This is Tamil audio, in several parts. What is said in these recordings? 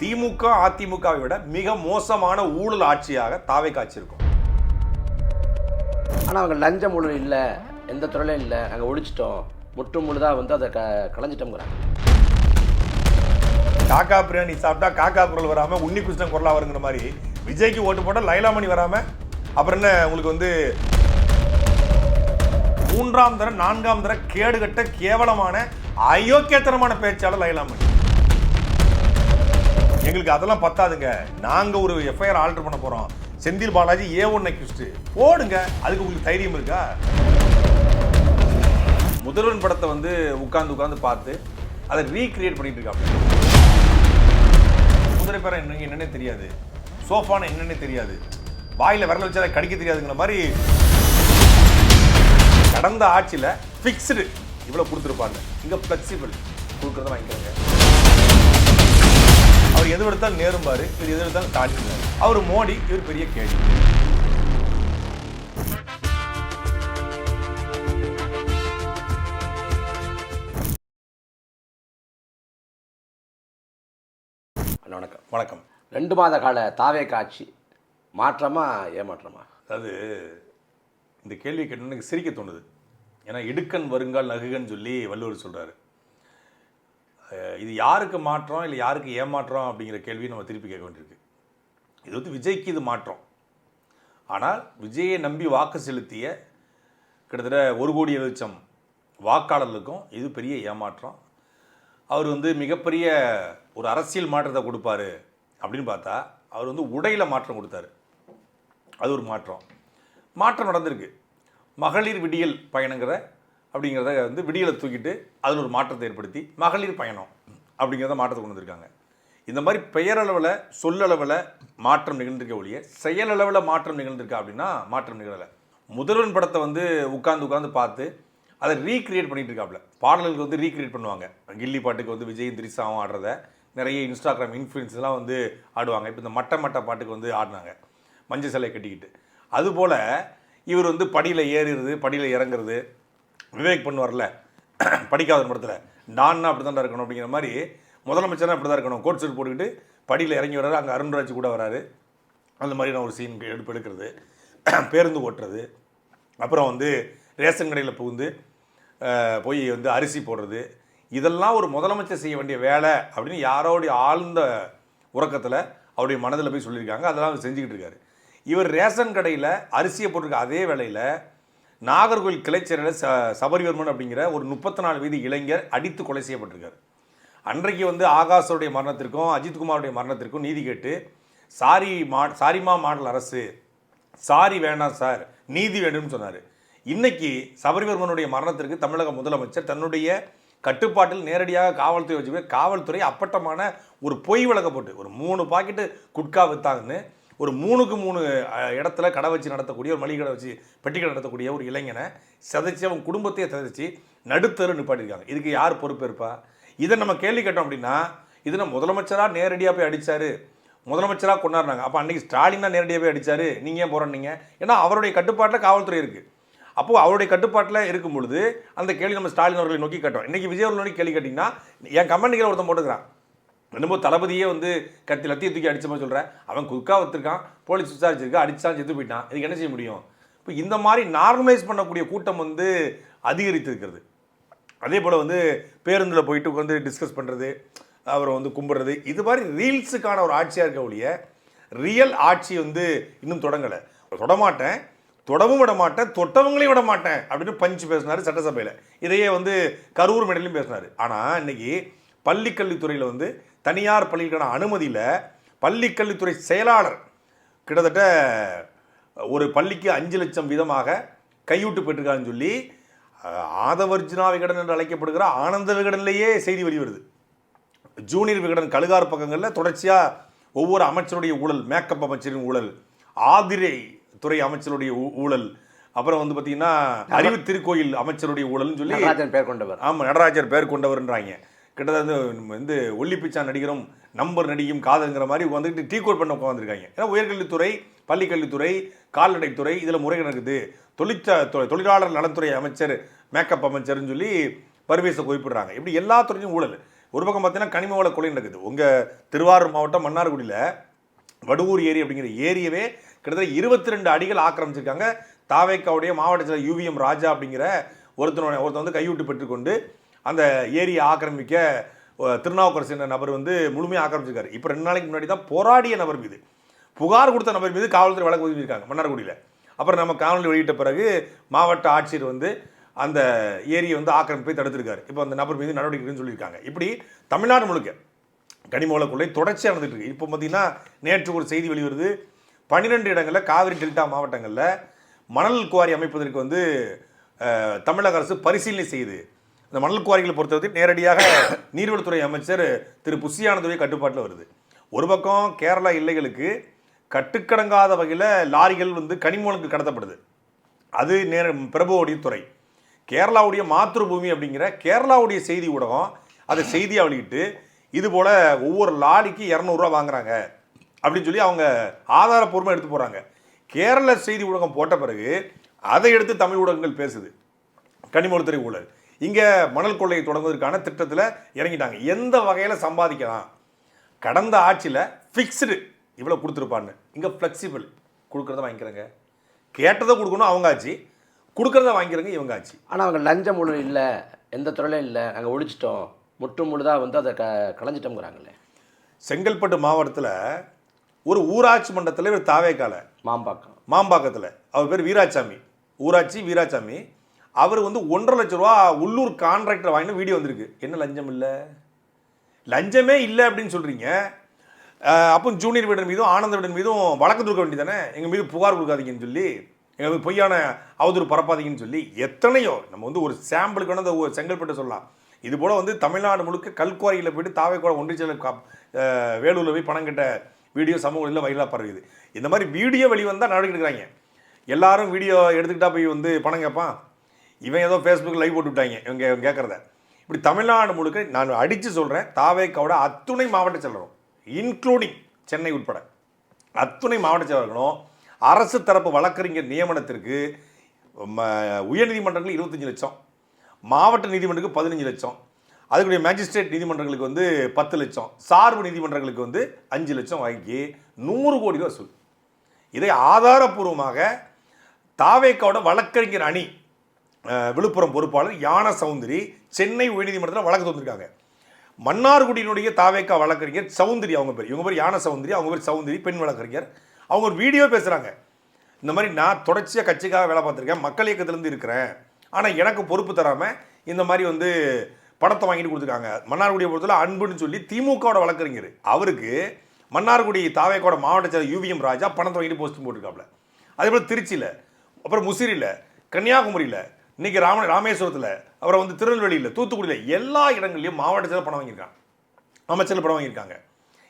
திமுக அதிமுகவை விட மிக மோசமான ஊழல் ஆட்சியாக தாவே காட்சியிருக்கும். ஆனால் அவங்க லஞ்சம் ஊழல் இல்லை, எந்த துறையிலும் இல்லை, நாங்கள் ஒழிச்சிட்டோம், முற்று முழுதாக வந்து அதை களைஞ்சிட்டோங்கிறாங்க. காக்கா பிரியாணி சாப்பிட்டா காக்கா குரல் வராமல் உன்னி கிருஷ்ணன் குரலா வருங்கிற மாதிரி விஜய்க்கு ஓட்டு போட்டால் லைலாமணி வராமல் அப்புறம் என்ன உங்களுக்கு வந்து மூன்றாம் தர நான்காம் தர கேடுகட்ட கேவலமான அயோக்கியத்தனமான பேச்சாளர் லைலாமணி. எங்களுக்கு அதெல்லாம் பத்தாதுங்க, நாங்கள் ஒரு எஃப்ஐஆர் ஆல்டர் பண்ண போகிறோம், செந்தில் பாலாஜி A1 அக்யூஸ்ட் போடுங்க, அதுக்கு உங்களுக்கு தைரியம் இருக்கா? முதல்வன் படத்தை வந்து உட்கார்ந்து பார்த்து அதை ரீக்ரியேட் பண்ணிட்டு இருக்காங்க. குதிரை பேர என்னன்னே தெரியாது, சோஃபான என்னன்னே தெரியாது, வாயில் விரல வச்சா கடிக்க தெரியாதுங்கிற மாதிரி கடந்த ஆட்சியில் ஃபிக்ஸ்டு இவ்வளோ கொடுத்துருப்பாங்க. இங்கே ஃப்ளெக்சிபிள் கொடுக்குறத வாங்கிக்கிறாங்க. அவர் எது எடுத்தாலும் நேரும்பாரு, இவர் எது எடுத்தாலும் தாண்டினார். அவர் மோடி, இவர் பெரிய கேள்வி. வணக்கம். வணக்கம். 2 மாத கால தாவே காட்சி மாற்றமா ஏமாற்றமா? அதாவது இந்த கேள்வி கேட்டோன்னு எனக்கு சிரிக்க தோணுது. ஏன்னா இடுக்கண் வருங்கால் நகுகன்னு சொல்லி வள்ளுவர் சொல்கிறாரு. இது யாருக்கு மாற்றம் இல்லை யாருக்கு ஏமாற்றம் அப்படிங்கிற கேள்வியை நம்ம திருப்பி கேட்க வேண்டியிருக்கு. இது வந்து விஜய்க்கு இது மாற்றம். ஆனால் விஜயை நம்பி வாக்கு செலுத்திய கிட்டத்தட்ட 1,70,00,000 வாக்காளர்களுக்கும் இது பெரிய ஏமாற்றம். அவர் வந்து மிகப்பெரிய ஒரு அரசியல் மாற்றத்தை கொடுப்பாரு அப்படின்னு பார்த்தா அவர் வந்து உடையில் மாற்றம் கொடுத்தாரு. அது ஒரு மாற்றம் நடந்திருக்கு. மகளிர் விடியல் பயணங்கிற அப்படிங்கிறத வந்து விடியலை தூக்கிட்டு அதில் ஒரு மாற்றத்தை ஏற்படுத்தி மகளிர் பயணம் அப்படிங்கிறத மாற்றத்தை கொண்டு வந்திருக்காங்க. இந்த மாதிரி பெயரளவில் சொல்லளவில் மாற்றம் நிகழ்ந்திருக்க ஒழிய செயலளவில் மாற்றம் நிகழ்ந்திருக்கா அப்படின்னா மாற்றம் நிகழலை. முதல்வன் படத்தை வந்து உட்கார்ந்து பார்த்து அதை ரீக்ரியேட் பண்ணிட்டு இருக்காப்புல. பாடல்களுக்கு வந்து ரீக்ரியேட் பண்ணுவாங்க. கில்லி பாட்டுக்கு வந்து விஜயும் திரிசாவும் ஆடுறத நிறைய இன்ஸ்டாகிராம் இன்ஃப்ளூயன்ஸ்லாம் வந்து ஆடுவாங்க. இப்போ இந்த மட்ட பாட்டுக்கு வந்து ஆடினாங்க மஞ்சள் சிலை கட்டிக்கிட்டு. அதுபோல் இவர் வந்து படியில் ஏறுறது, படியில் இறங்குறது, விவேக் பண்ணுவார்ல படிக்காத படத்தில் டான்னா அப்படி தான் இருக்கணும் அப்படிங்கிற மாதிரி முதலமைச்சராக அப்படி தான் இருக்கணும், கோட் சூட் போட்டுக்கிட்டு படியில் இறங்கி வர்றாரு. அங்கே அருண்ராஜ் கூட வராரு. அந்த மாதிரி நான் ஒரு சீன் எடுக்கிறது, பேருந்து ஓட்டுறது, அப்புறம் வந்து ரேஷன் கடையில் புகுந்து போய் வந்து அரிசி போடுறது, இதெல்லாம் ஒரு முதலமைச்சர் செய்ய வேண்டிய வேலை அப்படின்னு யாரோடைய ஆழ்ந்த உறக்கத்தில் அவருடைய மனதில் போய் சொல்லியிருக்காங்க. அதெல்லாம் அவர் செஞ்சுக்கிட்டு இருக்காரு. இவர் ரேஷன் கடையில் அரிசியை போட்டிருக்க அதே வேளையில் நாகர்கோவில் கிளைச்சேரியில் சபரிவர்மன் அப்படிங்கிற ஒரு 34 வயது இளைஞர் அடித்து கொலை செய்யப்பட்டிருக்காரு. அன்றைக்கு வந்து ஆகாஷோடைய மரணத்திற்கும் அஜித்குமாருடைய மரணத்திற்கும் நீதி கேட்டு சாரிமா மாடல் அரசு, சாரி வேண்டாம் சார், நீதி வேண்டும்னு சொன்னார். இன்னைக்கு சபரிவர்மனுடைய மரணத்திற்கு தமிழக முதலமைச்சர் தன்னுடைய கட்டுப்பாட்டில் நேரடியாக காவல்துறை வச்சு காவல்துறை அப்பட்டமான ஒரு பொய் வழக்க போட்டு ஒரு 3 பாக்கெட்டு குட்கா வித்தாங்கன்னு ஒரு 3க்கு 3 இடத்துல கடை வச்சு நடத்தக்கூடிய ஒரு மளிகை கடை வச்சு பெட்டி கடை நடத்தக்கூடிய ஒரு இளைஞனை சதைச்சு அவன் குடும்பத்தையே சதைச்சு நடுத்தரு நிப்பாட்டிருக்காங்க. இதுக்கு யார் பொறுப்பேற்பா? இதை நம்ம கேள்வி கேட்டோம் அப்படின்னா இது நம்ம முதலமைச்சராக நேரடியாக போய் அடித்தார், முதலமைச்சராக கொண்டாடுறாங்க. அப்போ அன்றைக்கி ஸ்டாலினா நேரடியாக போய் அடித்தார், நீங்கள் ஏன் போகிறீங்க? ஏன்னா அவருடைய கட்டுப்பாட்டில் காவல்துறை இருக்குது. அப்போது அவருடைய கட்டுப்பாட்டில் இருக்கும் பொழுது அந்த கேள்வி நம்ம ஸ்டாலின் அவர்களை நோக்கி கேட்டோம். இன்றைக்கி விஜய் அவர்களை நோக்கி கேள்வி கேட்டிங்கன்னா என் கமெண்ட்டுகளை ஒருத்தன் போட்டுக்கிறான், என்னமோ தளபதியே வந்து லத்தியை தூக்கி அடித்த மாதிரி சொல்கிறேன், அவன் குக்கா வச்சுருக்கான், போலீஸ் விசாரிச்சிருக்கா, அடித்தான், செத்து போயிட்டான், இதுக்கு என்ன செய்ய முடியும்? இப்போ இந்த மாதிரி நார்மலைஸ் பண்ணக்கூடிய கூட்டம் வந்து அதிகரித்து இருக்கிறது. அதே போல் வந்து பேருந்தில் போயிட்டு வந்து டிஸ்கஸ் பண்ணுறது, அவரை வந்து கும்பிட்றது, இது மாதிரி ரீல்ஸுக்கான ஒரு ஆட்சியாக இருக்க ஒழிய ரியல் ஆட்சி வந்து இன்னும் தொடங்கலை. தொடமாட்டேன், தொடவும் விட மாட்டேன், தொட்டவங்களையும் விட மாட்டேன் அப்படின்னு பஞ்சு பேசினார் சட்டசபையில். இதையே வந்து கரூர் மேடையிலும் பேசினார். ஆனால் இன்னைக்கு பள்ளிக்கல்வித்துறையில் வந்து தனியார் பள்ளிக்கான அனுமதியில் பள்ளிக்கல்வித்துறை செயலாளர் கிட்டத்தட்ட ஒரு பள்ளிக்கு 5 லட்சம் வீதமாக கையூட்டு பெற்றிருக்காருன்னு சொல்லி ஆதவர்ஜினா விகடன் என்று அழைக்கப்படுகிற ஆனந்த விகடன்லேயே செய்தி வெளிவருது. ஜூனியர் விகடன் கழுகார் பக்கங்களில் தொடர்ச்சியாக ஒவ்வொரு அமைச்சருடைய ஊழல், மேக்கப் அமைச்சரின் ஊழல், ஆதிரை துறை அமைச்சருடைய ஊழல், அப்புறம் வந்து பார்த்தீங்கன்னா அறிவு திருக்கோயில் அமைச்சருடைய ஊழல்னு சொல்லி பேர் கொண்டவர். ஆமாம், நடராஜர் பேர் கொண்டவர்ன்றாங்க. கிட்டத்தட்ட வந்து ஒல்லிப்பிச்சான் நடிகரும் நம்பர் நடிகும் காதல்ங்கிற மாதிரி வந்துட்டு டீ கோட் பண்ண உட்காந்துருக்காங்க. ஏன்னா உயர்கல்வித்துறை, பள்ளிக்கல்வித்துறை, கால்நடைத்துறை இதில் முறை நடக்குது. தொழிலாளர் நலத்துறை அமைச்சர், மேக்கப் அமைச்சர்னு சொல்லி பர்வேஸை குறிப்பிடுறாங்க. இப்படி எல்லா துறையும் ஊழல். ஒரு பக்கம் பார்த்தீங்கன்னா கனிம வள கொலை நடக்குது. உங்கள் திருவாரூர் மாவட்டம் மன்னார்குடியில் வடுவூர் ஏரி அப்படிங்கிற ஏரியவே கிட்டத்தட்ட 22 அடிகள் ஆக்கிரமிச்சிருக்காங்க. தாவேக்காவுடைய மாவட்ட செயலர் யுவிஎம் ராஜா அப்படிங்கிற ஒருத்தன் வந்து கையூட்டு பெற்றுக்கொண்டு அந்த ஏரியை ஆக்கிரமிக்க திருநாவுக்கரசு என்ற நபர் வந்து முழுமையாக ஆக்கிரமிச்சிருக்காரு. இப்போ 2 நாளைக்கு முன்னாடி தான் போராடிய நபர் மீது, புகார் கொடுத்த நபர் மீது காவல்துறை வழக்கு பதிவு பண்ணியிருக்காங்க மன்னார்குடியில். அப்புறம் நம்ம காணொலி வெளியிட்ட பிறகு மாவட்ட ஆட்சியர் வந்து அந்த ஏரியை வந்து ஆக்கிரமிப்பை தடுத்திருக்காரு. இப்போ அந்த நபர் மீது நடவடிக்கைன்னு சொல்லியிருக்காங்க. இப்படி தமிழ்நாடு முழுக்க கனிம வள கொள்ளை தொடர்ச்சியாக நடந்துட்டு இருக்கு. இப்போ பார்த்தீங்கன்னா நேற்று ஒரு செய்தி வெளிவருது, 12 இடங்களில் காவிரி டெல்டா மாவட்டங்களில் மணல் குவாரி அமைப்பதற்கு வந்து தமிழக அரசு பரிசீலனை செய்யுது. இந்த மணல் குவாரிகளை பொறுத்தவரை நேரடியாக நீர்வளத்துறை அமைச்சர் திரு புசியானதுடைய கட்டுப்பாட்டில் வருது. ஒரு பக்கம் கேரளா எல்லைகளுக்கு கட்டுக்கடங்காத வகையில் லாரிகள் வந்து கனிமவளங்களுக்கு கடத்தப்படுது. அது பிரபுவோடைய துறை. கேரளாவுடைய மாத்ருபூமி அப்படிங்கிற கேரளாவுடைய செய்தி ஊடகம் அதை செய்தியாக வெளியிட்டு இது போல் ஒவ்வொரு லாரிக்கு 200 ரூபா வாங்குறாங்க அப்படின்னு சொல்லி அவங்க ஆதாரப்பூர்வமாக எடுத்து போகிறாங்க. கேரள செய்தி ஊடகம் போட்ட பிறகு அதை எடுத்து தமிழ் ஊடகங்கள் பேசுது. கனிமவளத்துறை ஊழல் இங்கே மணல் கொள்ளையை தொடங்குவதற்கான திட்டத்தில் இறங்கிட்டாங்க. எந்த வகையில் சம்பாதிக்கலாம், கடந்த ஆட்சியில் ஃபிக்ஸ்டு இவ்வளோ கொடுத்துருப்பான்னு, இங்கே ஃப்ளெக்சிபிள் கொடுக்குறத வாங்கிக்கிறேங்க, கேட்டதை கொடுக்கணும் அவங்க ஆச்சு, கொடுக்குறத வாங்கிக்கிறங்க இவங்க ஆச்சு. ஆனால் அவங்க லஞ்சம் ஊழல் இல்லை, எந்த துறையிலும் இல்லை, நாங்கள் ஒழிச்சிட்டோம், முற்று முழுதாக வந்து அதை களைஞ்சிட்டோங்கிறாங்களே. செங்கல்பட்டு மாவட்டத்தில் ஒரு ஊராட்சி மன்ற தலைவர் தாவேக்கால மாம்பாக்கத்தில் அவர் பேர் வீராசாமி, ஊராட்சி வீராசாமி, அவர் வந்து 1.5 லட்ச ரூபா உள்ளூர் கான்ட்ராக்டர் வாங்கின வீடியோ வந்திருக்கு. என்ன லஞ்சம் இல்லை, லஞ்சமே இல்லை அப்படின்னு சொல்கிறீங்க. அப்போ ஜூனியர் வீடன் மீதும் ஆனந்த வீடன் மீதும் வழக்கு தொடுக்க வேண்டியதானே, எங்கள் மீது புகார் கொடுக்காதீங்கன்னு சொல்லி, எங்கள் மீது பொய்யான அவதூறு பரப்பாதீங்கன்னு சொல்லி. எத்தனையோ நம்ம வந்து ஒரு சாம்பிளுக்கு வேணால் அந்த செங்கல்பட்டு சொல்லலாம். இது போல் வந்து தமிழ்நாடு முழுக்க கல்குவாரியில் போய்ட்டு தாவேக்கோட ஒன்றிய செயலர் வேலூரில் போய் பணம் கட்ட வீடியோ சமூகங்களில் வைரலாக பரவுது. இந்த மாதிரி வீடியோ வெளிவந்தால் நடவடிக்கை எடுக்கிறாங்க. எல்லாரும் வீடியோ எடுத்துக்கிட்டா போய் வந்து பணம் கேட்பான், இவன் ஏதோ ஃபேஸ்புக்கில் லைவ் போட்டு விட்டாங்க இவங்க கேட்குறத. இப்படி தமிழ்நாடு முழுக்க நான் அடித்து சொல்கிறேன், தாவேக்காவோட அத்துணை மாவட்ட செயலரும் இன்க்ளூடிங் சென்னை உட்பட அத்துணை மாவட்ட செயலர்களும் அரசு தரப்பு வழக்கறிஞர் நியமனத்திற்கு உயர்நீதிமன்றங்கள் 25 லட்சம், மாவட்ட நீதிமன்றத்துக்கு 15 லட்சம், அதுக்குடைய மேஜிஸ்ட்ரேட் நீதிமன்றங்களுக்கு வந்து 10 லட்சம், சார்பு நீதிமன்றங்களுக்கு வந்து 5 லட்சம் வாங்கி 100 கோடி ரூபா வசூல். இதை ஆதாரப்பூர்வமாக தாவேக்காவோட வழக்கறிஞர் அணி விழுப்புரம் பொறுப்பாளர் யான சௌந்தரி சென்னை உயர்நீதிமன்றத்தில் வழக்கு தந்திருக்காங்க. மன்னார்குடியினுடைய தாவேக்கா வழக்கறிஞர் சௌந்தரி, அவங்க பேர், இவங்க பேர் யான சௌந்தரி, அவங்க பேர் சௌந்தரி, பெண் வழக்கறிஞர். அவங்க ஒரு வீடியோ பேசுகிறாங்க, இந்த மாதிரி நான் தொடர்ச்சியாக கட்சிக்காக வேலை பார்த்துருக்கேன், மக்கள் இயக்கத்திலேருந்து இருக்கிறேன், ஆனால் எனக்கு பொறுப்பு தராமல் இந்த மாதிரி வந்து பணத்தை வாங்கிட்டு கொடுத்துருக்காங்க. மன்னார்குடியை பொறுத்தவரை அன்புன்னு சொல்லி திமுகவோட வழக்கறிஞர், அவருக்கு மன்னார்குடி தாவேக்காவோட மாவட்ட செயலர் யுவிஎம் ராஜா பணத்தை வாங்கிட்டு போஸ்ட் போட்டிருக்காப்புல. அதே போல் திருச்சியில், அப்புறம் முசிறியில், கன்னியாகுமரியில், இன்றைக்கி ராமேஸ்வரத்தில், அப்புறம் வந்து திருநெல்வேலியில், தூத்துக்குடியில், எல்லா இடங்கள்லையும் மாவட்ட செயலர் பணம் வாங்கியிருக்காங்க, அமைச்சர்கள் பணம் வாங்கியிருக்காங்க.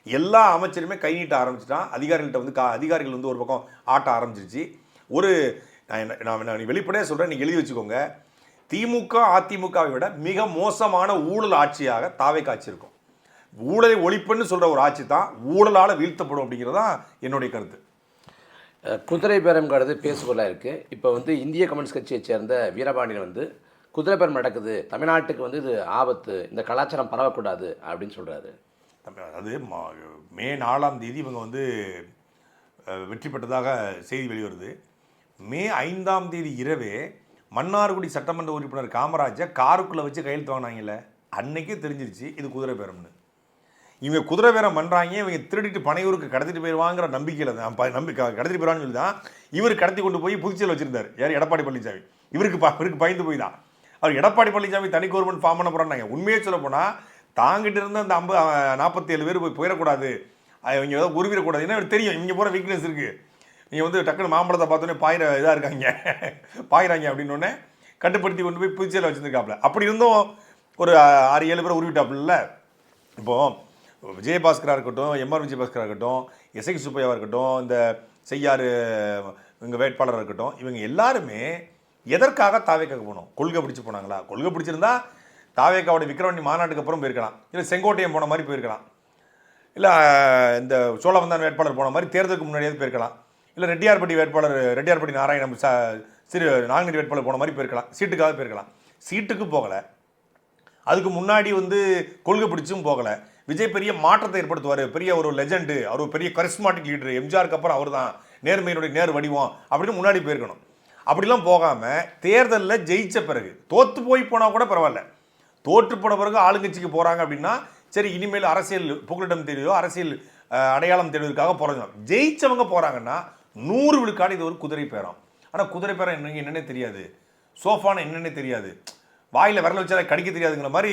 எல்லா அமைச்சருமே கை நீட்ட ஆரம்பிச்சுட்டான். அதிகாரிகள்கிட்ட வந்து அதிகாரிகள் வந்து ஒரு பக்கம் ஆட்ட ஆரம்பிச்சிருச்சு. ஒரு நான் வெளிப்படையாக சொல்கிறேன், நீங்கள் எழுதி வச்சுக்கோங்க, திமுக அதிமுகவை விட மிக மோசமான ஊழல் ஆட்சியாக தாவேக்கா ஆட்சி இருக்கும். ஊழலை ஒழிப்புன்னு சொல்கிற ஒரு ஆட்சி தான் ஊழலால் வீழ்த்தப்படும் அப்படிங்கிறது தான் என்னுடைய கருத்து. குதிரை பேரம்ங்கிறது பேசுபொருளாக இருக்குது. இப்போ வந்து இந்திய கம்யூனிஸ்ட் கட்சியை சேர்ந்த வீரபாண்டியன் வந்து குதிரை பேரம் நடக்குது, தமிழ்நாட்டுக்கு வந்து இது ஆபத்து, இந்த கலாச்சாரம் பரவக்கூடாது அப்படின்னு சொல்கிறாரு. அது மே 4ஆம் தேதி இவங்க வந்து வெற்றி பெற்றதாக செய்தி வெளிவருது. மே 5ஆம் தேதி இரவே மன்னார்குடி சட்டமன்ற உறுப்பினர் காமராஜை காருக்குள்ளே வச்சு கையெழுத்து வாங்கினாங்கல்ல, அன்னைக்கே தெரிஞ்சிருச்சு இது குதிரை பேரம்னு. இவங்க குதிரை பேரம் பண்ணுறாங்க, இவங்க திருடிட்டு பனையூருக்கு கடத்திட்டு போயிடுவாங்கிற நம்பிக்கையில் தான் கடத்திட்டு போயிடுவான்னு சொல்லி தான் இவர் கடத்தி கொண்டு போய் புதுச்சேரியில் வச்சுருந்தார். யார்? எடப்பாடி பழனிசாமி. இவருக்கு பயந்து போய் தான் அவர் எடப்பாடி பழனிசாமி தனி கவர்மெண்ட் ஃபார்ம் பண்ண போகிறாங்க. உண்மையே சொல்ல போனால் தாங்கிட்டு இருந்த அந்த 47 பேர் போயிடக்கூடாது, இவங்க ஏதோ உருவிடக்கூடாது. ஏன்னா இவர் தெரியும் இவங்க போகிற வீக்னஸ் இருக்குது, நீங்கள் வந்து டக்குன்னு மாம்பழத்தை பார்த்தோன்னே இதாக இருக்காங்க பாயிறாங்க அப்படின்னோடனே கட்டுப்படுத்தி கொண்டு போய் புதுச்சேரியில் வச்சுருக்காப்புல. அப்படி இருந்தும் ஒரு 6-7 பேர் உருவிட்டாப்புல. இப்போது விஜயபாஸ்கராக இருக்கட்டும், எம்ஆர் விஜயபாஸ்கராக இருக்கட்டும், எஸ்ஐ சுப்பையாவாக இருக்கட்டும், இந்த செய்யாறு இவங்க வேட்பாளராக இருக்கட்டும், இவங்க எல்லாருமே எதற்காக தாவேக்காக போனோம்? கொள்கை பிடிச்சி போனாங்களா? கொள்கை பிடிச்சிருந்தா தாவேக்காவோட விக்கிரவாண்டி மாநாட்டுக்கு அப்புறம் போயிருக்கலாம், இல்லை செங்கோட்டையம் போன மாதிரி போயிருக்கலாம், இல்லை இந்த சோழவந்தான் வேட்பாளர் போன மாதிரி தேர்தலுக்கு முன்னாடியாவது போயிருக்கலாம், இல்லை ரெட்டியார்பட்டி நாராயணம் சிறு நாங்குநேரி வேட்பாளர் போன மாதிரி போயிருக்கலாம், சீட்டுக்காக போயிருக்கலாம். சீட்டுக்கு போகலை, அதுக்கு முன்னாடி வந்து கொள்கை பிடிச்சும் போகலை. விஜய் பெரிய மாற்றத்தை ஏற்படுத்துவார், பெரிய ஒரு லெஜெண்டு, அவர் ஒரு பெரிய கரிஸ்மாட்டிக் லீடர், எம்ஜிஆருக்கு அப்புறம் அவர் தான் நேர்மையினுடைய நேர் வடிவம் அப்படின்னு முன்னாடி போயிருக்கணும். அப்படிலாம் போகாமல் தேர்தலில் ஜெயித்த பிறகு தோற்று போனால் கூட பரவாயில்ல, தோற்று போன பிறகு ஆளுங்கட்சிக்கு போகிறாங்க அப்படின்னா சரி, இனிமேல் அரசியல் புகலிடம் தெரியுதோ அரசியல் அடையாளம் தெரிவதற்காக போகிறாங்க. ஜெயிச்சவங்க போகிறாங்கன்னா 100 விழுக்காடு இது ஒரு குதிரை பேரம். ஆனால் குதிரை பேரம் என்னன்னே தெரியாது, சோஃபான என்னன்னே தெரியாது, வாயில் விரல வச்சா கடிக்க தெரியாதுங்கிற மாதிரி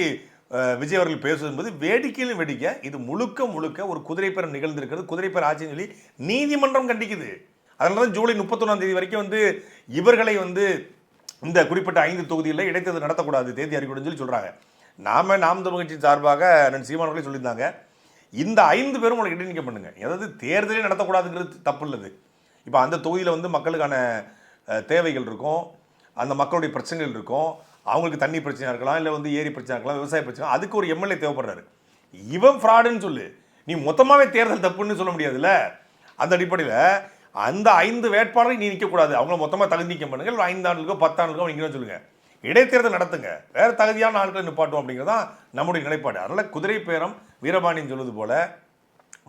விஜய் அவர்கள் பேசுவது வேடிக்கையிலும் வேடிக்கை. இது முழுக்க முழுக்க ஒரு குதிரை பேரம் நிகழ்ந்திருக்கிறது, குதிரை பேரம் ஆட்சின்னு சொல்லி நீதிமன்றம் கண்டிக்குது. அதனால தான் ஜூலை 31ஆம் தேதி வரைக்கும் வந்து இவர்களை வந்து இந்த குறிப்பிட்ட 5 தொகுதிகளில் இடைத்தேர்தல் நடத்தக்கூடாது, தேதி அறிவிக்கணும்னு சொல்லி சொல்கிறாங்க. நாம் தமிழ் கட்சி சார்பாக சீமான் அவர்களே சொல்லியிருந்தாங்க, இந்த 5 பேரும் உங்களுக்கு இடைநீக்கம் பண்ணுங்க. அதாவது தேர்தலே நடத்தக்கூடாதுங்கிறது தப்பு இல்லது. இப்போ அந்த தொகுதியில் வந்து மக்களுக்கான தேவைகள் இருக்கும், அந்த மக்களுடைய பிரச்சனைகள் இருக்கும், அவங்களுக்கு தண்ணி பிரச்சனை இருக்கலாம், இல்லை வந்து ஏரி பிரச்சனை இருக்கலாம், விவசாய பிரச்சனை, அதுக்கு ஒரு எம்எல்ஏ தேவைப்படுறாரு. இவன் ஃப்ராடுன்னு சொல்லு, நீ மொத்தமாகவே தேர்தல் தப்புன்னு சொல்ல முடியாதுல்ல. அந்த அடிப்படையில் அந்த 5 வேட்பாளரை நீ நிற்கக்கூடாது, அவங்கள மொத்தமாக தகுதி நீக்கம் பண்ணுங்க, 5 ஆண்டுகளுக்கோ 10 ஆண்டுகளுக்கோ நிற்கணும்னு சொல்லுங்கள், இடைத்தேர்தல் நடத்துங்க, வேறு தகுதியான ஆட்களை நிப்பாட்டும் அப்படிங்கிறதான் நம்முடைய நிலைப்பாடு. அதனால் குதிரை பேரம் வீரபாண்டியன் சொல்வது போல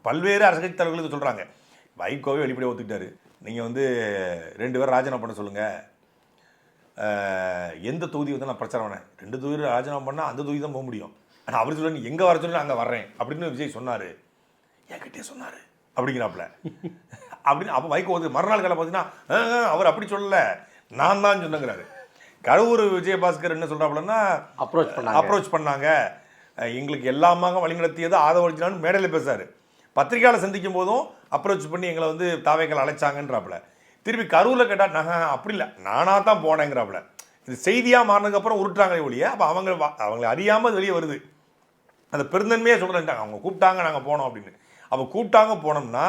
பல்வேறு அரசியல் தலைவர்களுக்கு சொல்கிறாங்க. வைகோவே வெளிப்படையாக ஒத்துக்கிட்டாரு, நீங்கள் வந்து 2 பேர் ராஜினாமா பண்ண சொல்லுங்கள், எந்த தொகுதி வந்து நான் பிரச்சாரம் பண்ணேன், 2 தொகுதி ராஜினாமா பண்ணால் அந்த தொகுதி தான் போக முடியும், ஆனால் அவர் சொல்ல நீ எங்கே வர சொல்லி அங்கே வர்றேன் அப்படின்னு விஜய் சொன்னார், என்கிட்டே சொன்னார் அப்படிங்கிறாப்புல அப்படின்னு. அப்போ வைகோ வந்து மறுநாள் காலை பார்த்தீங்கன்னா அவர் அப்படி சொல்லலை, நான் தான் சொன்னங்கிறாரு. கரூர் விஜயபாஸ்கர் என்ன சொல்கிறாப்புலன்னா அப்ரோச் பண்ணாங்க, எங்களுக்கு எல்லாமாக வழிநடத்தியது ஆதவர்ஜினான்னு மேடையில் பேசுறாரு. பத்திரிகையாளர் சந்திக்கும் போதும் அப்ரோச் பண்ணி எங்களை வந்து தாவேக்கள் அழைச்சாங்கன்றாப்புல. திருப்பி கரூரில் கேட்டால் நான் அப்படி இல்லை, நானாக தான் போனேங்கிறாப்புல. இது செய்தியாக மாறினதுக்கப்புறம் உருட்டுறாங்களே ஒழிய, அப்போ அவங்களை அறியாமல் வெளியே வருது. அந்த பெருந்தன்மையாக சொல்கிறேன்ட்டாங்க, அவங்க கூப்பிட்டாங்க நாங்கள் போனோம் அப்படின்னு. அப்போ கூப்பிட்டாங்க போனோம்னா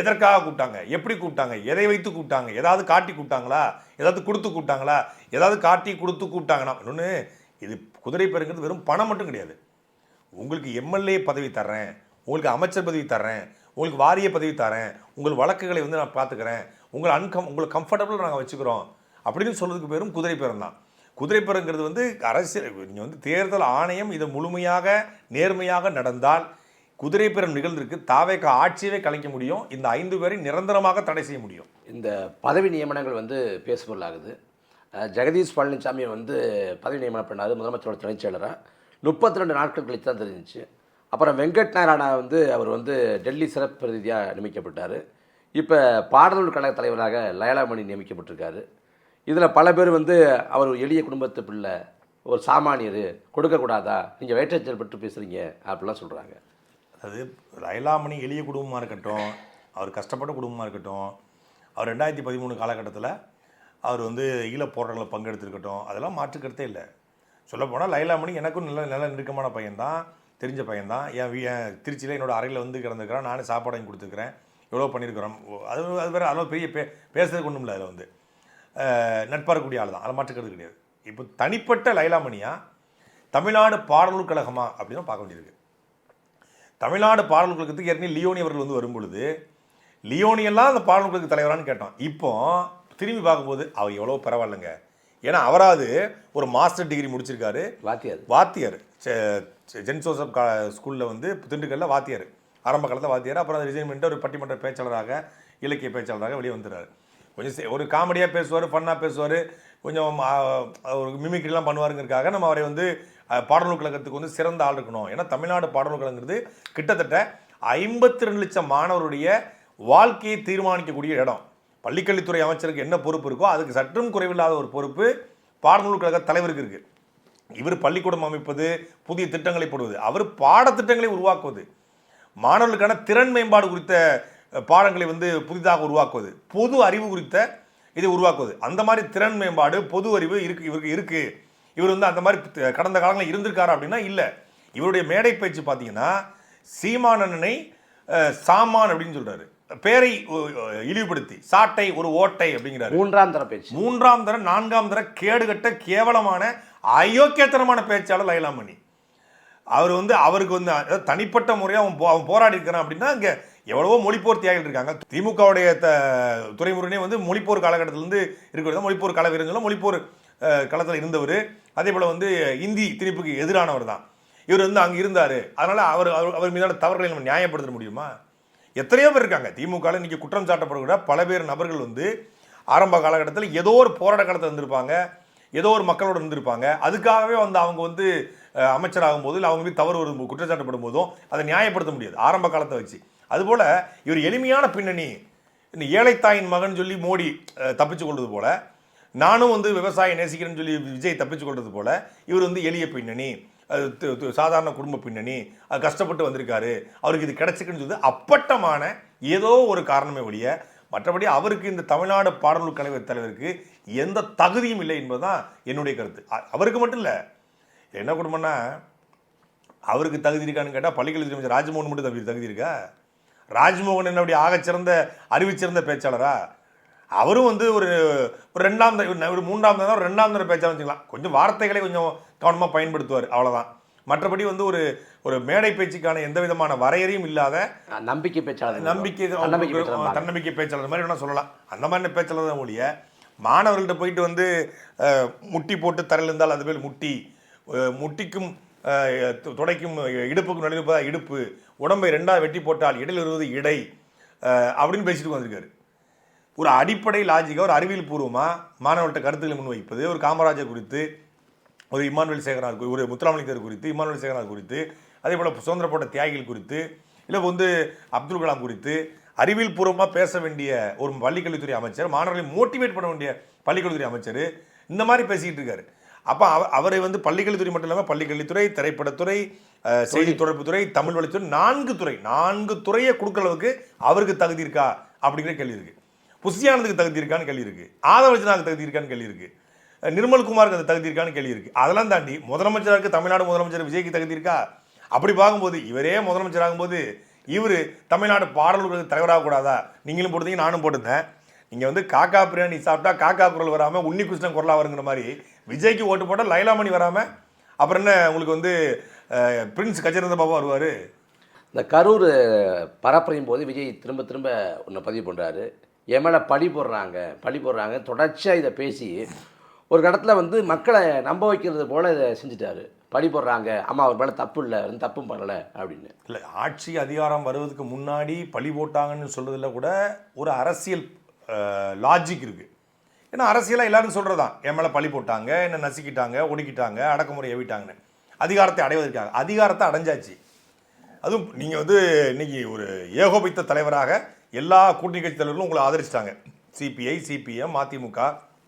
எதற்காக கூப்பிட்டாங்க, எப்படி கூப்பிட்டாங்க, எதை வைத்து கூப்பிட்டாங்க, ஏதாவது காட்டி கூப்பிட்டாங்களா, ஏதாவது கொடுத்து கூப்பிட்டாங்களா, ஏதாவது காட்டி கொடுத்து கூப்பிட்டாங்கன்னா. இன்னொன்று, இது குதிரை பேருங்கிறது வெறும் பணம் மட்டும் கிடையாது. உங்களுக்கு எம்எல்ஏ பதவி தர்றேன், உங்களுக்கு அமைச்சர் பதவி தர்றேன், உங்களுக்கு வாரிய பதவி தரேன், உங்கள் வழக்குகளை வந்து நான் பார்த்துக்கிறேன், உங்களை கம்ஃபர்டபுள் நாங்கள் வச்சுக்கிறோம் அப்படின்னு சொல்கிறதுக்கு பேரும் குதிரை பேரம் தான். குதிரை பேரங்கிறது வந்து அரசியல், நீங்கள் வந்து தேர்தல் ஆணையம் இதை முழுமையாக நேர்மையாக நடந்தால் குதிரை பேரம் நிகழ்ந்திருக்கு, தாவேக ஆட்சியவே கலைக்க முடியும், இந்த 5 பேரை நிரந்தரமாக தடை செய்ய முடியும். இந்த பதவி நியமனங்கள் வந்து பேசுபொருளாகுது. ஜெகதீஷ் பழனிசாமியை வந்து பதவி நியமனம் பண்ணார் முதலமைச்சரோட துணைச் செயலராக. 32 நாட்கள் கழித்து தான் தெரிஞ்சிச்சு. அப்புறம் வெங்கட் நாராயணா வந்து அவர் வந்து டெல்லி சிறப்பு பிரதிநிதியாக நியமிக்கப்பட்டார். இப்போ பாடலூர் கழக தலைவராக லயலாமணி நியமிக்கப்பட்டிருக்காரு. இதில் பல பேர் வந்து அவர் எளிய குடும்பத்து பிள்ளை, ஒரு சாமானியர், கொடுக்கக்கூடாதா, நீங்கள் வேற்றச்சல் பட்டு பேசுகிறீங்க அப்படிலாம் சொல்கிறாங்க. அது லயலாமணி எளிய குடும்பமாக இருக்கட்டும், அவர் கஷ்டப்பட்ட குடும்பமாக இருக்கட்டும், அவர் 2013 காலகட்டத்தில் அவர் வந்து ஈழப்போராட்டங்களில் பங்கெடுத்துருக்கட்டும், அதெல்லாம் மாற்றுக்கிறதே இல்லை. சொல்லப்போனால் லயலாமணி எனக்கும் நல்ல நெருக்கமான பையன்தான், தெரிஞ்ச பையன்தான். என் திருச்சியில் என்னோடய அறையில் வந்து கிடந்துக்கிறேன், நானே சாப்பாடு வாங்கி கொடுத்துருக்குறேன், எவ்வளோ பண்ணியிருக்கிறோம். அது வேறு அதெல்லாம் பெரிய பேசுறதுக்கு ஒன்றும் இல்லை. அதில் வந்து நட்பாக இருக்கக்கூடிய ஆள் தான், அதை மாற்றுக்கிறது கிடையாது. இப்போ தனிப்பட்ட லயலாமணியா தமிழ்நாடு பாடலூர் கழகமா அப்படின்னு பார்க்க வேண்டியிருக்கு. தமிழ்நாடு பாடலூர் கழகத்துக்கு ஏற்கனவே லியோனி அவர்கள் வந்து வரும்பொழுது லியோனியெல்லாம் அந்த பாடலூர் கழகத்துக்கு தலைவரான்னு கேட்டோம். இப்போ திரும்பி பார்க்கும்போது அவர் எவ்வளோ பரவாயில்லைங்க. ஏன்னா அவராது ஒரு மாஸ்டர் டிகிரி முடிச்சிருக்காரு, வாத்தியார் சென்ட் ஜோசப் ஸ்கூலில் வந்து திண்டுக்கல்ல வாத்தியார், ஆரம்ப காலத்தில் வாத்தியார். அப்புறம் அதை ரிசைன் பண்ணிட்டு ஒரு பட்டிமன்ற பேச்சாளராக, இலக்கிய பேச்சாளராக வெளியே வந்துடுறாரு. கொஞ்சம் ஒரு காமெடியாக பேசுவார், ஃபன்னாக பேசுவார், கொஞ்சம் ஒரு மிமிக்ரிலாம் பண்ணுவாருங்கிறதுக்காக நம்ம அவரை வந்து பாடலூர் கழகத்துக்கு வந்து சிறந்த ஆள் இருக்கணும். ஏன்னா தமிழ்நாடு பாடலூர் கழகங்கிறது கிட்டத்தட்ட 52 லட்சம் மாணவருடைய வாழ்க்கையை தீர்மானிக்கக்கூடிய இடம். பள்ளிக்கல்வித்துறை அமைச்சருக்கு என்ன பொறுப்பு இருக்கோ அதுக்கு சற்றும் குறைவில்லாத ஒரு பொறுப்பு பாடநூல் கழக தலைவருக்கு இருக்குது. இவர் பள்ளிக்கூடம் அமைப்பது, புதிய திட்டங்களை போடுவது, அவர் பாடத்திட்டங்களை உருவாக்குவது, மாணவர்களுக்கான திறன் மேம்பாடு குறித்த பாடங்களை வந்து புதிதாக உருவாக்குவது, பொது அறிவு குறித்த இதை உருவாக்குவது. அந்த மாதிரி திறன் மேம்பாடு, பொது அறிவு இவருக்கு இருக்குது. இவர் வந்து அந்த மாதிரி கடந்த காலங்களில் இருந்திருக்காரு அப்படின்னா இல்லை. இவருடைய மேடை பேச்சு பார்த்தீங்கன்னா சீமானனை சாமான் அப்படின்னு சொல்கிறாரு, பேரை இழிவுபடுத்தி சாட்டை ஒரு ஓட்டை அப்படிங்கிறாரு. 3ஆம் தர பேச்சு, 3ஆம் தர 4ஆம் தர கேடுகட்ட கேவலமான அயோக்கியத்தனமான பேச்சாளர் லயலாமணி. அவர் வந்து அவருக்கு வந்து தனிப்பட்ட முறையாக அவன் போராடி இருக்கிறான் அப்படின்னா இங்கே எவ்வளவோ மொழிப்போர் தியாகிகள் இருக்காங்க. திமுகவுடைய துறைமுறையே வந்து மொழிப்போர் காலகட்டத்திலேருந்து இருக்கிறது, மொழிப்போர் கள வீரர்களும் மொழிப்போர் களத்தில் இருந்தவர். அதே போல் வந்து இந்தி திணிப்புக்கு எதிரானவர் தான். இவர் வந்து அங்கே இருந்தார், அதனால் அவர் மீதான தவறுகளை நம்ம நியாயப்படுத்த முடியுமா? எத்தனையோ பேர் இருக்காங்க திமுகவில் இன்றைக்கி குற்றம் சாட்டப்படக்கூட பல பேர் நபர்கள் வந்து ஆரம்ப காலகட்டத்தில் ஏதோ ஒரு போராட்ட காலத்தில் இருந்திருப்பாங்க, ஏதோ ஒரு மக்களோடு இருந்திருப்பாங்க. அதுக்காகவே வந்து அவங்க வந்து அமைச்சராகும் போது இல்லை அவங்க மீது தவறு வரும் குற்றச்சாட்டப்படும் போதும் அதை நியாயப்படுத்த முடியாது ஆரம்ப காலத்தை வச்சு. அதுபோல் இவர் எளிமையான பின்னணி, இந்த ஏழைத்தாயின் மகன் சொல்லி மோடி தப்பிச்சு கொள்வது போல, நானும் வந்து விவசாயம் நேசிக்கிறேன்னு சொல்லி விஜய் தப்பிச்சு கொள்வது போல, இவர் வந்து எளிய பின்னணி, சாதாரண குடும்ப பின்னணி, அது கஷ்டப்பட்டு வந்திருக்காரு, அவருக்கு இது கிடைச்சிக்குன்னு சொல்லி அப்பட்டமான ஏதோ ஒரு காரணமே ஒழிய மற்றபடி அவருக்கு இந்த தமிழ்நாடு பாடநூல் கலை தலைவருக்கு எந்த தகுதியும் இல்லை என்பதுதான் என்னுடைய கருத்து. அவருக்கு மட்டும் இல்லை, என்ன குடும்பம்னா அவருக்கு தகுதி இருக்கான்னு கேட்டால் பள்ளிக்கல்வித்துறை அமைச்சர் ராஜ்மோகன் மட்டும் தகுதி இருக்கா? ராஜ்மோகன் என்னுடைய ஆகச்சிறந்த அறிவிச்சிறந்த பேச்சாளரா? அவரும் வந்து ஒரு ரெண்டாம் ஒரு மூன்றாம் தான் ஒரு ரெண்டாம் தர பேச்சாளர் வச்சுக்கலாம். கொஞ்சம் வார்த்தைகளை கொஞ்சம் கவனமாக பயன்படுத்துவார், அவ்வளோதான். மற்றபடி வந்து ஒரு மேடை பேச்சுக்கான எந்த விதமான வரையறையும் இல்லாத நம்பிக்கை பேச்சாளர், தன்னம்பிக்கை பேச்சாளர் மாதிரி வேணால் சொல்லலாம். அந்த மாதிரி பேச்சாளர் தான் ஒழிய மாணவர்கள்ட்ட போயிட்டு வந்து முட்டி போட்டு தரையில் இருந்தால் அது பேர் முட்டி, முட்டிக்கும் துடைக்கும் இடுப்புக்கும் நடுப்பதா இடுப்பு, உடம்பை ரெண்டாக வெட்டி போட்டால் இடையில் வருவது இடை அப்படின்னு பேசிட்டு வந்திருக்காரு. ஒரு அடிப்படை லாஜிக்காக ஒரு அறிவியல் பூர்வமாக மாணவர்கள்ட்ட கருத்துக்களை முன்வைப்பது, ஒரு காமராஜர் குறித்து, ஒரு இமானுவேல் சேகரனார், ஒரு முத்துராமலிங்கர் குறித்து, இமானுவேல் சேகரனார் குறித்து, அதே போல் சுதந்திர போட்ட தியாகிகள் குறித்து, இல்லை வந்து அப்துல் கலாம் குறித்து அறிவியல் பூர்வமாக பேச வேண்டிய ஒரு பள்ளிக்கல்வித்துறை அமைச்சர், மாணவர்களை மோட்டிவேட் பண்ண வேண்டிய பள்ளிக்கல்வித்துறை அமைச்சர் இந்த மாதிரி பேசிக்கிட்டு இருக்காரு. அப்போ அவரை வந்து பள்ளிக்கல்வித்துறை மட்டும் இல்லாமல் பள்ளிக்கல்வித்துறை, திரைப்படத்துறை, செய்தி தொடர்புத்துறை, தமிழ் வழித்துறை, 4 துறையை கொடுக்குற அளவுக்கு அவருக்கு தகுதி இருக்கா அப்படிங்கிற கேள்வி இருக்குது. புஷியானதுக்கு தகுதி இருக்கான்னு கேள்வி இருக்குது, ஆதவர்ஜனாவுக்கு தகுதி இருக்கான்னு கேள்வி இருக்குது, நிர்மல்குமாருக்கு அந்த தகுதி இருக்கான்னு கேள்வி இருக்குது. அதெல்லாம் தாண்டி முதலமைச்சருக்கு தமிழ்நாடு முதலமைச்சர் விஜய்க்கு தகுதி இருக்கா? அப்படி பார்க்கும்போது இவரே முதலமைச்சர் ஆகும்போது இவர் தமிழ்நாடு பாடல்களுக்கு தலைவராகக்கூடாதா? நீங்களும் போட்டுங்க, நானும் போட்டிருந்தேன். நீங்கள் வந்து காக்கா பிரியாணி சாப்பிட்டா காக்கா குரல் வராமல் உன்னி கிருஷ்ணன் குரலாக வருங்கிற மாதிரி விஜய்க்கு ஓட்டு போட்டால் லைலாமணி வராமல் அப்புறம் என்ன உங்களுக்கு வந்து பிரின்ஸ் கஜேந்திர பாபா வருவார்? இந்த கரூர் பரப்புரையும் போது விஜய் திரும்ப திரும்ப ஒன்று பதிவு பண்ணுறாரு, என் மேலே பழி போடுறாங்க தொடர்ச்சியாக இதை பேசி ஒரு இடத்துல வந்து மக்களை நம்ப வைக்கிறது போல் இதை செஞ்சுட்டாரு. பழி போடுறாங்க, அம்மா அவர் மேலே தப்பு இல்லை, தப்பும் பண்ணலை அப்படின்னு. இல்லை, ஆட்சி அதிகாரம் வருவதற்கு முன்னாடி பழி போட்டாங்கன்னு சொல்கிறதுல கூட ஒரு அரசியல் லாஜிக் இருக்குது. ஏன்னா அரசியலாக எல்லாரும் சொல்கிறதான், என் மேலே பழி போட்டாங்க, என்னை நசுக்கிட்டாங்க, ஒடுக்கிட்டாங்க, அடக்குமுறை எவிட்டாங்கன்னு. அதிகாரத்தை அடைவதற்காக அதிகாரத்தை அடைஞ்சாச்சு. அதுவும் நீங்கள் வந்து இன்னைக்கு ஒரு ஏகோபித்த தலைவராக எல்லா கூட்டணி கட்சி தலைவர்களும் உங்களை ஆதரிச்சிட்டாங்க. சிபிஐ, சிபிஎம், மதிமுக,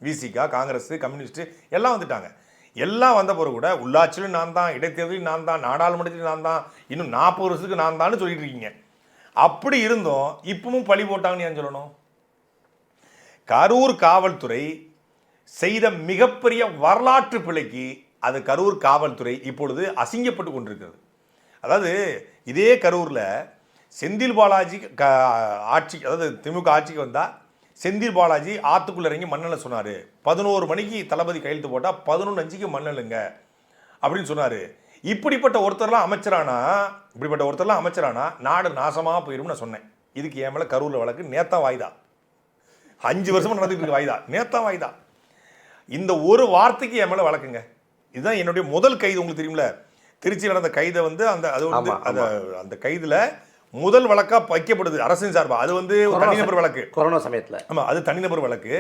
விசிகா, காங்கிரஸ், கம்யூனிஸ்ட் எல்லாம் வந்துட்டாங்க. எல்லாம் வந்த பிறகு கூட உள்ளாட்சியிலும் நான் தான், இடைத்தேர்தலில் நான் தான், நாடாளுமன்றத்திலும் நான் தான், இன்னும் 40 வருஷத்துக்கு நான் தான் சொல்லிட்டு இருக்கீங்க. அப்படி இருந்தும் இப்பவும் பழி போட்டாங்கன்னு ஏன் சொல்லணும்? கரூர் காவல்துறை செய்த மிகப்பெரிய வரலாற்று பிழைக்கு அது கரூர் காவல்துறை இப்பொழுது அசிங்கப்பட்டு கொண்டிருக்கிறது. அதாவது இதே கரூரில் செந்தில் பாலாஜி ஆட்சி, அதாவது திமுக ஆட்சிக்கு வந்தால் செந்தில் பாலாஜி ஆற்றுக்குள்ள இறங்கி மண்ணெண்ண சொன்னார். 11 மணிக்கு தளபதி கையெழுத்து போட்டால் 11:05 மண்ணெல்லுங்க அப்படின்னு சொன்னார். இப்படிப்பட்ட ஒருத்தர்லாம் அமைச்சரானா நாடு நாசமாக போயிடும் நான் சொன்னேன். இதுக்கு என் மேலே கரூரில் வழக்கு நேத்தா வாய்தா, 5 வருஷமாக நடந்துட்டு இருக்கு வாய்தா, நேத்தா வாய்தா. இந்த ஒரு வார்த்தைக்கு என் மேலே வழக்குங்க. இதுதான் என்னுடைய முதல் கைது. உங்களுக்கு தெரியுமில்ல, திருச்சியில் நடந்த கைதை வந்து அந்த கைதில் முதல் வழக்காக வைக்கப்படுது அரசின் சார்பாக. அது வந்து தனிநபர் வழக்கு, கொரோனா சமயத்தில். ஆமாம், அது தனிநபர் வழக்கு.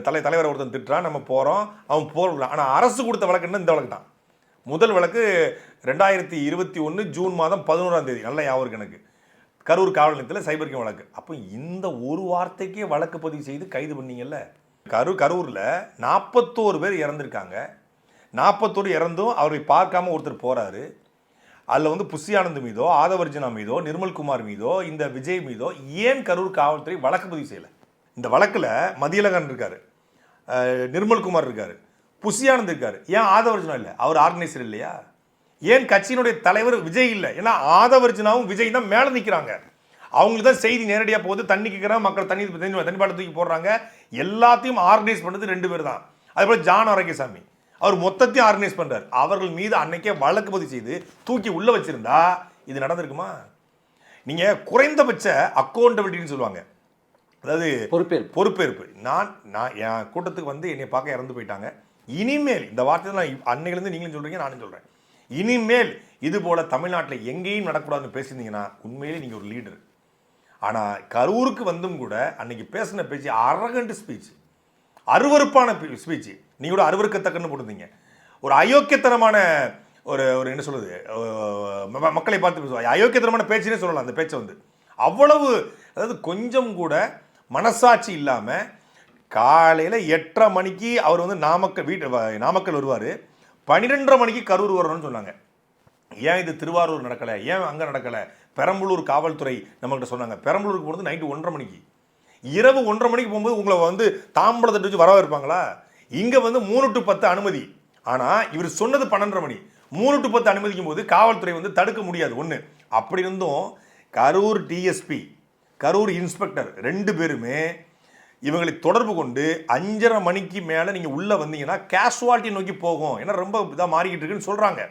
தலைவரை ஒருத்தன் திட்டுறான், நம்ம போகிறோம், அவன் போகலாம். ஆனால் அரசு கொடுத்த வழக்குன்னா இந்த வழக்கு தான். முதல் வழக்கு 2021 ஜூன் மாதம் 11ஆம் தேதி, நல்ல ஞாபகம் இருக்கு எனக்கு, கரூர் காவல் நிலையத்தில் சைபர் கிரைம் வழக்கு. அப்போ இந்த ஒரு வார்த்தைக்கே வழக்கு பதிவு செய்து கைது பண்ணீங்கல்ல. கரூரில் 41 பேர் இறந்துருக்காங்க. 41 இறந்தும் அவரை பார்க்காம ஒருத்தர் போகிறாரு. அதில் வந்து புஷியானந்த் மீதோ, ஆதவர்ஜனா மீதோ, நிர்மல்குமார் மீதோ, இந்த விஜய் மீதோ ஏன் கரூர் காவல்துறை வழக்கு பதிவு செய்யலை? இந்த வழக்கில் மதியழகன் இருக்கார், நிர்மல்குமார் இருக்கார், புஷியானந்த் இருக்கார். ஏன் ஆதவர்ஜனா இல்லை? அவர் ஆர்கனைசர் இல்லையா? ஏன் கட்சியினுடைய தலைவர் விஜய் இல்லை? ஏன்னா ஆதவர்ஜனாவும் விஜய் தான் மேலே நிற்கிறாங்க. அவங்களுக்கு தான் செய்தி நேரடியாக போகுது. தண்ணி கேட்குறாங்க, மக்கள் தண்ணிப்பாட்டை தூக்கி போடுறாங்க. எல்லாத்தையும் ஆர்கனைஸ் பண்ணுறது 2 பேர் தான். அதுபோல் ஜான் ஆரோக்கியசாமி அவர் மொத்தத்தையும் ஆர்கனைஸ் பண்ணுறார். அவர்கள் மீது அன்னைக்கே வழக்கு பதிவு செய்து தூக்கி உள்ளே வச்சிருந்தா இது நடந்திருக்குமா? நீங்கள் குறைந்தபட்ச அக்கௌண்டபிலிட்டின்னு சொல்லுவாங்க, அதாவது பொறுப்பேற்பு. நான் என் கூட்டத்துக்கு வந்து என்னை பார்க்க இறந்து போயிட்டாங்க, இனிமேல் இந்த வார்த்தை நான் அன்னையிலேருந்து நீங்களும் சொல்கிறீங்க, நானும் சொல்கிறேன். இனிமேல் இது போல் தமிழ்நாட்டில் எங்கேயும் நடக்கூடாதுன்னு பேசியிருந்தீங்கன்னா உண்மையிலே நீங்கள் ஒரு லீடர். ஆனால் கரூருக்கு வந்தும் கூட அன்னைக்கு பேசின பேச்சு அரகண்ட் ஸ்பீச், அருவருப்பான ஸ்பீச். நீங்கள் கூட அருவருக்கத்தக்கன்னு போட்டிருந்தீங்க. ஒரு அயோக்கியத்தனமான ஒரு ஒரு என்ன சொல்கிறது, மக்களை பார்த்து பேசுவாங்க, அயோக்கியத்தனமான பேச்சுன்னே சொல்லலாம் அந்த பேச்சை வந்து. அவ்வளவு, அதாவது கொஞ்சம் கூட மனசாட்சி இல்லாமல் காலையில் 8:30 மணிக்கு அவர் வந்து நாமக்கல் வருவார், 12:30 மணிக்கு கரூர் வரணும்னு சொன்னாங்க. ஏன் இது திருவாரூர் நடக்கலை, ஏன் அங்கே நடக்கலை? பெரம்பலூர் காவல்துறை நம்மகிட்ட சொன்னாங்க. பெரம்பலூருக்கு போகிறது நைட்டு 1:30 மணிக்கு, இரவு 1:30 மணிக்கு போகும்போது உங்களை வந்து தாம்பளத்தை வச்சு வரவேற்பாங்களா? இங்கே வந்து 3 to 10 அனுமதி. ஆனால் இவர் சொன்னது 12:30 மணி. 3 to 10 அனுமதிக்கும் போது காவல்துறை வந்து தடுக்க முடியாது ஒன்று. அப்படி இருந்தும் கரூர் டிஎஸ்பி, கரூர் இன்ஸ்பெக்டர் 2 பேருமே இவங்களை தொடர்பு கொண்டு 5:30 மணிக்கு மேலே நீங்கள் உள்ளே வந்தீங்கன்னா கேஷுவாலிட்டி நோக்கி போகும், ஏன்னா ரொம்ப இதாக மாறிக்கிட்டு இருக்குன்னு சொல்கிறாங்க.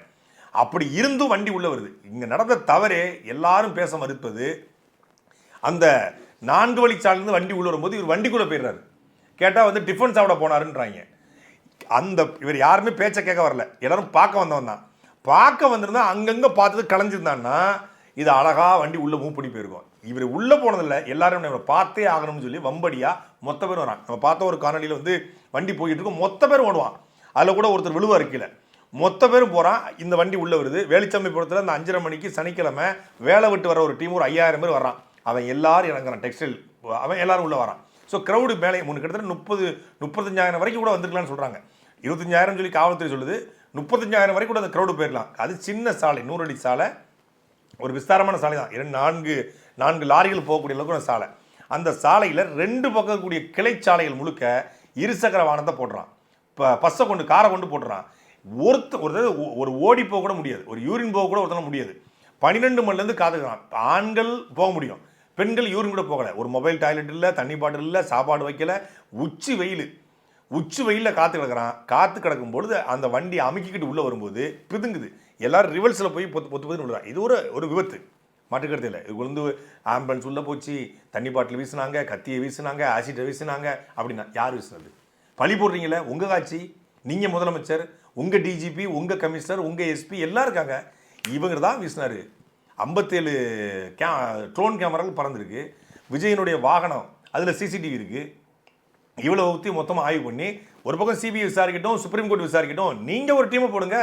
அப்படி இருந்தும் வண்டி உள்ளே வருது. இங்கே நடந்த தவறே எல்லாரும் பேச மறுப்பது, அந்த 4 வழிச்சாலையிலேருந்து வண்டி உள்ளே வரும்போது இவர் வண்டிக்குள்ளே போயிடுறாரு. கேட்டால் வந்து டிஃபன் சாப்பிட போனாருன்றாங்க. அந்த இவர் யாருமே பேச்சை கேட்க வரல, எல்லாரும் பார்க்க வந்தவன் தான். பார்க்க வந்திருந்தா அங்கங்கே பார்த்தது கலைஞ்சிருந்தான்னா இது அழகாக வண்டி உள்ளே மூவ் பண்ணி போயிருக்கோம். இவர் உள்ளே போனதில்லை, எல்லாரும் இவரை பார்த்தே ஆகணும்னு சொல்லி வம்படியாக மொத்த பேர் வரான். நம்ம பார்த்த ஒரு காணொலியில் வந்து வண்டி போயிட்டு இருக்கும், மொத்த பேர் ஓடுவான். அதில் கூட ஒருத்தர் விழுவார் கீழே, மொத்த பேரும் போகிறான். இந்த வண்டி உள்ளே வருது. வேலுச்சாமிபுரத்தில் அந்த 5:30 மணிக்கு சனிக்கிழமை வேலை விட்டு வர ஒரு டீம் ஒரு 5000 பேர் வர்றான். அவன் எல்லாரும் இறங்குறான், டெக்ஸ்டைல் அவன் எல்லாரும் உள்ளே வரான். ஸோ க்ரௌடு மேலே கிட்டத்தட்ட 30-35,000 வரைக்கும் கூட வந்துருக்கலாம்னு சொல்கிறாங்க. 25,000 சொல்லி காவல்துறை சொல்லுது, 35,000 வரைக்கும் கூட அந்த க்ரௌடு போயிடலாம். அது சின்ன சாலை, 100 அடி சாலை, ஒரு விஸ்தாரமான சாலை தான். 4 லாரிகள் போகக்கூடிய அளவுக்கு சாலை. அந்த சாலையில் 2 பக்கம் கூடிய கிளை சாலைகள் முழுக்க இருசக்கர வாகனத்தை போடுறான், பஸ்ஸை கொண்டு காரை கொண்டு போட்டுறான். ஒரு ஓடி போக கூட முடியாது, ஒரு யூரின் போக கூட ஒருத்தன முடியாது. 12 மணிலேருந்து காத்துக்கிறான். ஆண்கள் போக முடியும், பெண்கள் யூரின் கூட போகலை. ஒரு மொபைல் டாய்லெட் இல்லை, தண்ணி பாட்டில் இல்லை, சாப்பாடு வைக்கல. உச்சி வெயிலில் காத்து கிடக்கிறான். காத்து கிடக்கும் பொழுது அந்த வண்டி அமுக்கிக்கிட்டு உள்ளே வரும்போது பிதுங்குது. எல்லாரும் ரிவர்ஸில் போய் பொத்து விழுறான். இது ஒரு விபத்து, மாட்டுக்கருத்து இல்லை. இது வந்து ஆம்புலன்ஸ் உள்ளே போச்சு, தண்ணி பாட்டில் வீசினாங்க, கத்தியை வீசினாங்க, ஆசிட்டை வீசினாங்க. அப்படின்னா யார் வீசினது? பழி போடுறீங்களே உங்கள் காட்சி, நீங்கள் முதலமைச்சர், உங்கள் டிஜிபி, உங்கள் கமிஷனர், உங்கள் எஸ்பி எல்லாம் இருக்காங்க. இவங்க தான் வீசினார். 57 ட்ரோன் கேமராக்கள் பறந்துருக்கு. விஜயனுடைய வாகனம் அதில் சிசிடிவி இருக்குது. இவ்வளோ ஊற்றி மொத்தமாக ஆய்வு பண்ணி ஒரு பக்கம் சிபிஐ விசாரிக்கட்டும், சுப்ரீம் கோர்ட் விசாரிக்கட்டும். நீங்கள் ஒரு டீமை போடுங்க,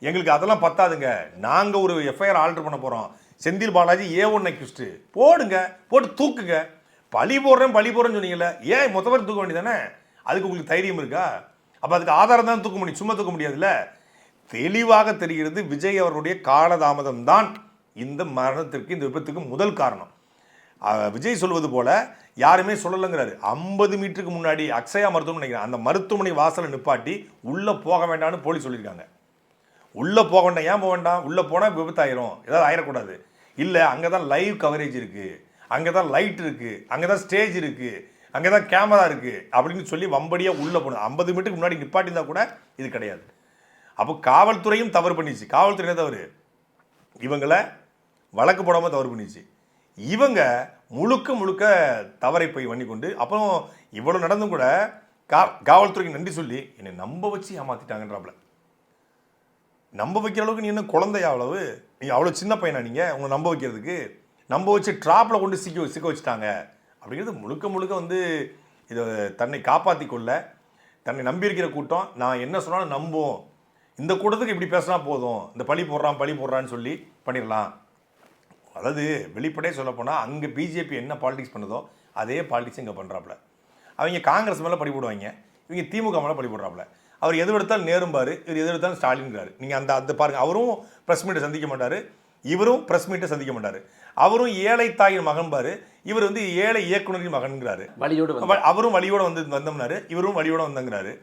எங்களுக்கு அதெல்லாம் பத்தாதுங்க. நாங்கள் ஒரு எஃப்ஐஆர் ஆல்டர் பண்ண போகிறோம். செந்தில் பாலாஜி A1 அக்யூஸ்டு போடுங்க, போட்டு தூக்குங்க. பழி போடுறேன்னு சொன்னீங்கல்ல, ஏன் மொத்த பேர் தூக்க வேண்டியதானே? அதுக்கு உங்களுக்கு தைரியம் இருக்கா? அப்போ அதுக்கு ஆதாரம் தான் தூக்க முடியும், சும்மா தூக்க முடியாதுல்ல. தெளிவாக தெரிகிறது விஜய் அவர்களுடைய காலதாமதம் தான் இந்த மரணத்திற்கு, இந்த விபத்துக்கு முதல் காரணம். விஜய் சொல்வது போல யாருமே சொல்லலைங்கிறாரு. 50 மீட்டருக்கு முன்னாடி அக்ஷயா மருத்துவமனை நினைக்கிறேன், அந்த மருத்துவமனை வாசலை நிப்பாட்டி உள்ளே போக வேண்டாம்னு போலீஸ் சொல்லியிருக்காங்க. உள்ளே போக வேண்டாம். ஏன் போக வேண்டாம்? உள்ளே போனால் விபத்தாயிரும், ஏதாவது ஆயிடக்கூடாது. இல்லை, அங்கே தான் லைவ் கவரேஜ் இருக்குது, அங்கே தான் லைட் இருக்குது, அங்கே தான் ஸ்டேஜ் இருக்குது, அங்கே தான் கேமரா இருக்குது அப்படின்னு சொல்லி வம்படியாக உள்ளே போகணும். 50 மீட்டருக்கு முன்னாடி நிப்பாட்டியிருந்தா கூட இது கிடையாது. அப்போ காவல்துறையும் தவறு பண்ணிச்சு. காவல்துறை தவறு, இவங்களை வழக்கு போடாமல் தவறு பண்ணிச்சு. இவங்க முழுக்க தவறை போய் பண்ணி கொண்டு அப்புறம் இவ்வளோ நடந்தும் கூட காவல்துறைக்கு நன்றி சொல்லி என்னை நம்ப வச்சு ஏமாற்றிட்டாங்கன்றாப்புல. நம்ப வைக்கிற அளவுக்கு நீ என்ன குழந்தையா? நீங்கள் அவ்வளோ சின்ன பையனா? நீங்கள் உங்களை நம்ப வைக்கிறதுக்கு நம்ப வச்சு ட்ராப்பில் கொண்டு சிக்க வச்சுட்டாங்க அப்படிங்கிறது முழுக்க வந்து இதை தன்னை காப்பாற்றி கொள்ள தன்னை நம்பியிருக்கிற கூட்டம். நான் என்ன சொன்னாலும் நம்புவோம், இந்த கூட்டத்துக்கு இப்படி பேசினா போதும், இந்த பழி போடுறான்னு சொல்லி பண்ணிடலாம். அதாவது வெளிப்படையே சொல்லப்போனால் அங்கே பிஜேபி என்ன பாலிடிக்ஸ் பண்ணுதோ அதே பாலிடிக்ஸ் இங்கே பண்ணுறாப்புல. அவங்க காங்கிரஸ் மேலே பழி போடுவாங்க, இவங்க திமுக மேலே பழி போடுறாப்புல. அவர் எது எடுத்தாலும் நேரும்பார், இவர் எது எடுத்தாலும் ஸ்டாலின்ங்கிறாரு. நீங்கள் அந்த பாருங்கள், அவரும் ப்ரெஸ் மீட்டை சந்திக்க மாட்டார், இவரும் ப்ரெஸ் மீட்டை சந்திக்க மாட்டார். அவரும் ஏழை தாயின் மகன்பார், இவர் வந்து ஏழை இயக்குனரின் மகன்கிறாரு. அவரும் வழியோடு வந்தோம்னாரு, இவரும் வழியோடு வந்தங்கிறாரு.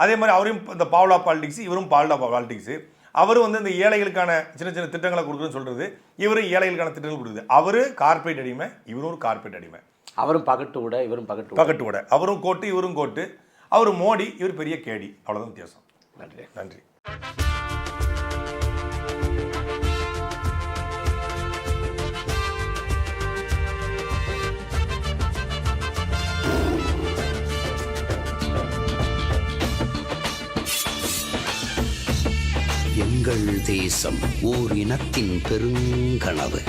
அதே மாதிரி அவரையும் இந்த பாவலா பாலிடிக்ஸ், இவரும் பாவலா பாலிடிக்ஸு. அவர் வந்து இந்த ஏழைகளுக்கான சின்ன திட்டங்களை கொடுக்குறதுன்னு சொல்கிறது, இவரும் ஏழைகளுக்கான திட்டங்கள் கொடுக்குது. அவர் கார்பரேட் அடிமை, இவரும் ஒரு கார்பரேட் அடிமை. அவரும் பகட்டு விட, இவரும் பகட்டு விட. அவரும் கோட்டு, இவரும் கோட்டு. அவர் மோடி, இவர் பெரிய கேடி. அவ்வளோதான் வித்தியாசம். நன்றி. எங்கள் தேசம் ஓர் இனத்தின் பெருங்கனவு.